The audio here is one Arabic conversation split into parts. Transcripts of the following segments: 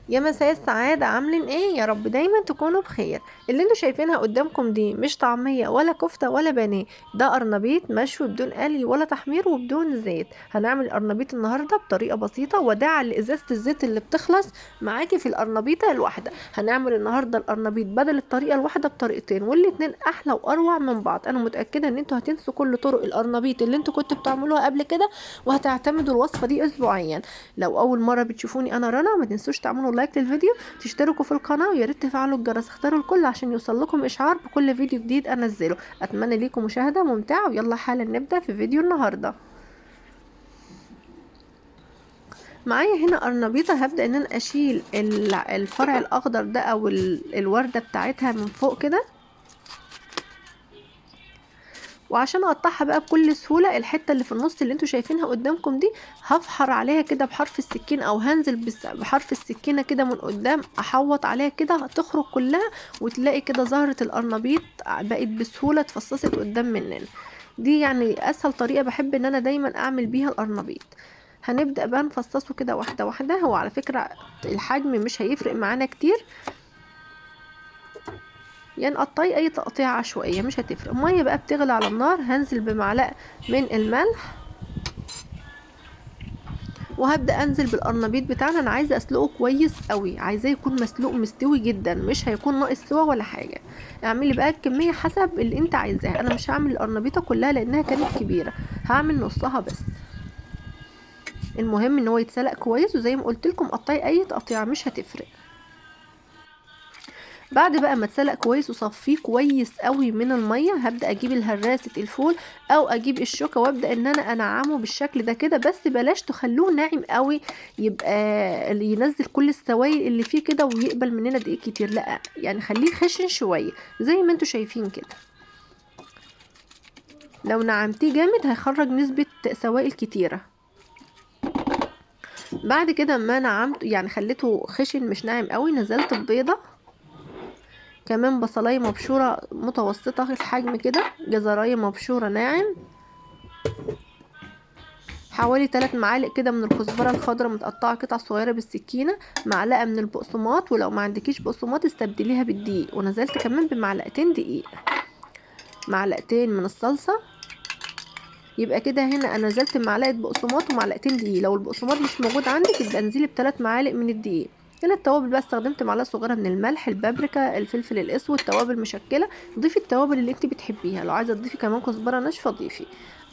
يا مساء السعادة، عاملين ايه؟ يا رب دايما تكونوا بخير. اللي انتوا شايفينها قدامكم دي مش طعمية ولا كفتة ولا بانيه، ده قرنبيط مشوي بدون قلي ولا تحمير وبدون زيت. هنعمل القرنبيط النهاردة بطريقة بسيطة وداعا لإزازة الزيت اللي بتخلص معاكي في القرنبيطة الواحدة. هنعمل النهاردة القرنبيط بدل الطريقة الواحدة بطريقتين، والاتنين احلى واروع من بعض. انا متأكدة ان انتوا هتنسوا كل طرق القرنبيط اللي انتوا كنتوا بتعملوها قبل كده، وهتعتمدوا الوصفة دي اسبوعيا. لو اول مره بتشوفوني انا رنا، ما تنسوش تعملوا لايك للفيديو، تشتركوا في القناه، ويا ريت تفعلوا الجرس، اختاروا الكل عشان يوصل لكم اشعار بكل فيديو جديد انزله. اتمنى ليكم مشاهده ممتعه، ويلا حالا نبدا في فيديو النهارده. معايا هنا قرنبيطه، هبدا ان انا اشيل الفرع الاخضر ده او الورده بتاعتها من فوق كده، وعشان اقطعها بقى بكل سهوله الحته اللي في النص اللي انتوا شايفينها قدامكم دي، هفحر عليها كده بحرف السكين، او هنزل بحرف السكينه كده من قدام، احوط عليها كده تخرج كلها، وتلاقي كده زهره القرنبيط بقت بسهوله اتفصصت قدام مننا. دي يعني اسهل طريقه بحب ان انا دايما اعمل بيها القرنبيط. هنبدا بقى نفصصه كده واحده واحده. هو على فكره الحجم مش هيفرق معانا كتير، يعني قطعي اي تقطيع عشوائيه مش هتفرق. ميه بقى بتغلي على النار، هنزل بمعلقه من الملح، وهبدا انزل بالقرنبيط بتاعنا. انا عايزه اسلقه كويس قوي، عايزاه يكون مسلوق مستوي جدا، مش هيكون ناقص سوا ولا حاجه. اعملي بقى الكميه حسب اللي انت عايزاها. انا مش هعمل القرنبيطه كلها لانها كانت كبيره، هعمل نصها بس. المهم ان هو يتسلق كويس، وزي ما قلت لكم قطعي اي تقطيعه مش هتفرق. بعد بقى ما اتسلق كويس وصفيه كويس قوي من الميه، هبدا اجيب الهراسه الفول او اجيب الشوكه، وابدا ان انا انعمه بالشكل ده كده، بس بلاش تخلوه ناعم قوي يبقى اللي ينزل كل السوائل اللي فيه كده ويقبل مننا دقيق كتير، لا يعني خليه خشن شويه زي ما انتوا شايفين كده. لو نعمتيه جامد هيخرج نسبه سوائل كتيره. بعد كده ما نعمته يعني خليته خشن مش ناعم قوي، نزلت ببيضه، كمان بصلايه مبشوره متوسطه الحجم كده، جزرايه مبشوره ناعم، حوالي 3 معالق كده من الكزبره الخضراء متقطعه قطع صغيره بالسكينه، معلقه من البقسماط، ولو ما عندكيش بقسماط استبدليها بالدقيق، ونزلت كمان بمعلقتين دقيق، معلقتين من الصلصه. يبقى كده هنا انا نزلت بمعلقه بقسماط ومعلقتين دقيق. لو البقسماط مش موجود عندك يبقى انزلي ب3 معالق من الدقيق. هنا التوابل بقى استخدمت معلقه صغيره من الملح، البابريكا، الفلفل الاسود، توابل مشكله. ضيفي التوابل اللي انت بتحبيها، لو عايزه تضيفي كمان كزبره ناشفه ضيفي،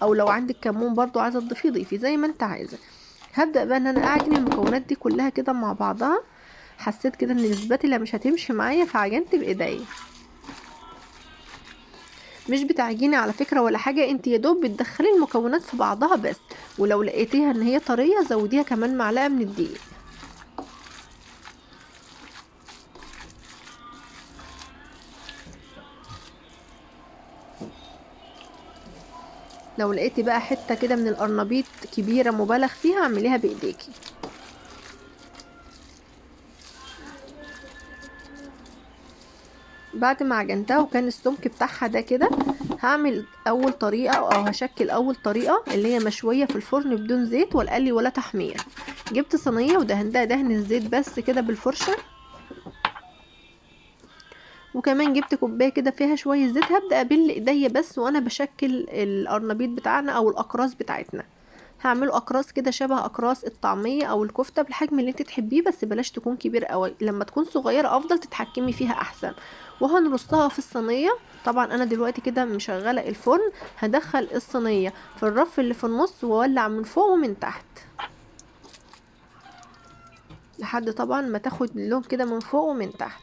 او لو عندك كمون برضو عايزه تضيفيه ضيفي زي ما انت عايزه. هبدا بقى ان انا اعجن المكونات دي كلها كده مع بعضها. حسيت كده ان الاسباتيلا مش هتمشي معايا فعجنت بايديا. مش بتعجيني على فكرة ولا حاجة، انت يا دوب بتدخلي المكونات في بعضها بس، ولو لقيتيها ان هي طرية زوديها كمان معلقة من الدقيق. لو لقيتي بقى حتة كده من القرنبيط كبيرة مبالغ فيها اعمليها بايديكي. بعد ما عجنتها وكان السمك بتاعها ده كده، هعمل اول طريقة او هشكل اول طريقة اللي هي مشوية في الفرن بدون زيت ولا قلي ولا تحمير. جبت صينية ودهنتها دهن الزيت بس كده بالفرشة، وكمان جبت كوبايه كده فيها شويه زيت. هبدا ابل ايديا بس وانا بشكل القرنبيط بتاعنا او الاقراص بتاعتنا. هعمله اقراص كده شبه اقراص الطعميه او الكفته، بالحجم اللي انت تحبيه، بس بلاش تكون كبير قوي، لما تكون صغيره افضل تتحكمي فيها احسن. وهنرصها في الصينيه. طبعا انا دلوقتي كده مشغله الفرن، هدخل الصينيه في الرف اللي في النص واولع من فوق ومن تحت، لحد طبعا ما تاخد اللون كده من فوق ومن تحت.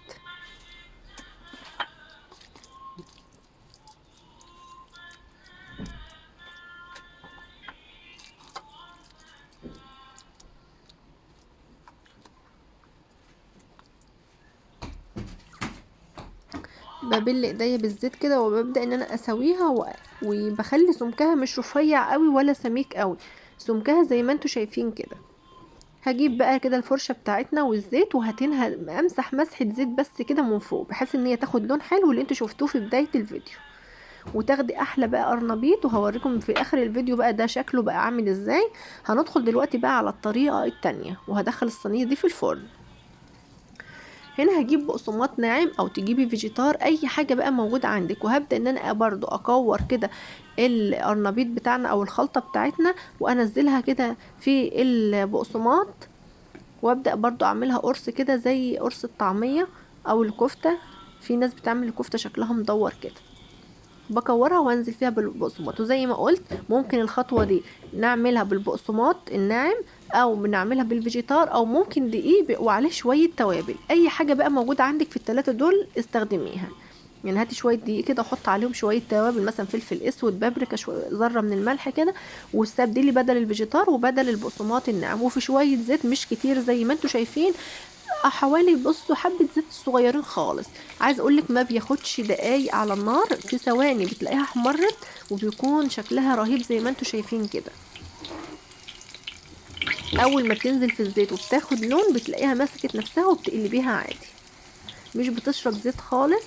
ببل ايديا بالزيت كده وببدأ ان انا اسويها وبخلي سمكها مش رفيع قوي ولا سميك قوي، سمكها زي ما انتوا شايفين كده. هجيب بقى كده الفرشة بتاعتنا والزيت، وهتنها امسح مسحة زيت بس كده من فوق، بحيث ان هي تاخد لون حلو اللي انتوا شفتوه في بداية الفيديو، وتاخدي احلى بقى قرنبيط. وهوريكم في اخر الفيديو بقى ده شكله بقى عامل ازاي. هندخل دلوقتي بقى على الطريقة التانية، وهدخل الصينية دي في الفرن. هنا هجيب بقسماط ناعم او تجيبي فيجيتار، اي حاجه بقى موجوده عندك، وهبدا ان انا برضو اكور كده القرنبيط بتاعنا او الخلطه بتاعتنا وانزلها كده في البقسماط، وابدا برضو اعملها قرص كده زي قرص الطعميه او الكفته. في ناس بتعمل الكفته شكلها مدور كده، بكورها وانزل فيها بالبقسماط. وزي ما قلت ممكن الخطوه دي نعملها بالبقسماط الناعم او بنعملها بالفيجيتار، او ممكن دقيق وعليه شويه توابل. اي حاجه بقى موجوده عندك في الثلاثه دول استخدميها. يعني هاتي شويه دقيق كده وحط عليهم شويه توابل، مثلا فلفل اسود، بابريكا، شويه ذره من الملح كده، واستبدلي بدل الفيجيتار وبدل البقسماط الناعم، وفي شويه زيت مش كتير زي ما انتوا شايفين، حوالي بصوا حبة زيت صغيرين خالص. عايز اقولك ما بياخدش دقايق على النار، في ثواني بتلاقيها احمرت وبيكون شكلها رهيب زي ما انتوا شايفين كده. اول ما بتنزل في الزيت وبتاخد لون بتلاقيها مسكت نفسها وبتقلبيها عادي، مش بتشرب زيت خالص،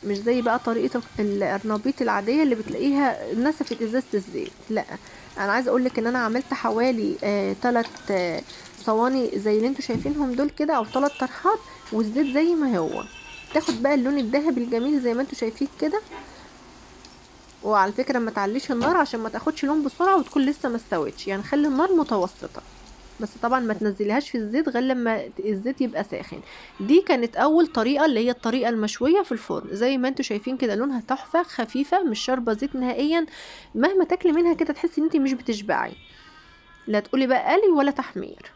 مش زي بقى طريقة القرنبيط العادية اللي بتلاقيها نسفت ازازة الزيت. لا، انا عايزه اقولك ان انا عملت حوالي 3 صواني زي اللي انتوا شايفينهم دول كده، او 3 طرحات، والزيت زي ما هو تاخد بقى اللون الذهبي الجميل زي ما انتوا شايفين كده. وعلى فكرة ما تعليش النار عشان ما تاخدش لون بسرعة وتكون لسه ما استوتش، يعني خلي النار متوسطة، بس طبعا ما تنزليهاش في الزيت غير لما الزيت يبقى ساخن. دي كانت اول طريقة اللي هي الطريقة المشوية في الفرن، زي ما انتوا شايفين كده لونها تحفة خفيفة مش شاربة زيت نهائيا، مهما تاكلي منها كده تحسي ان انتي مش بتشبعي، لا تقولي بقى قلي ولا تحمير.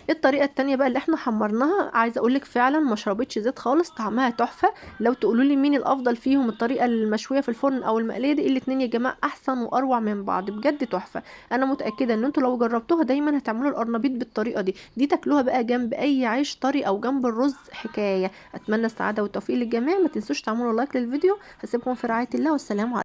الطريقه التانية بقى اللي احنا حمرناها، عايزه اقولك فعلا ما شربتش زيت خالص، طعمها تحفه. لو تقولوا لي مين الافضل فيهم، الطريقه المشويه في الفرن او المقليه دي، الاتنين يا جماعه احسن واروع من بعض بجد تحفه. انا متاكده ان انتوا لو جربتوها دايما هتعملوا القرنبيط بالطريقه دي تاكلوها بقى جنب اي عيش طري او جنب الرز حكايه. اتمنى السعاده والتوفيق للجميع، ما تنسوش تعملوا لايك للفيديو. هسيبكم في رعايه الله، والسلام عليكم.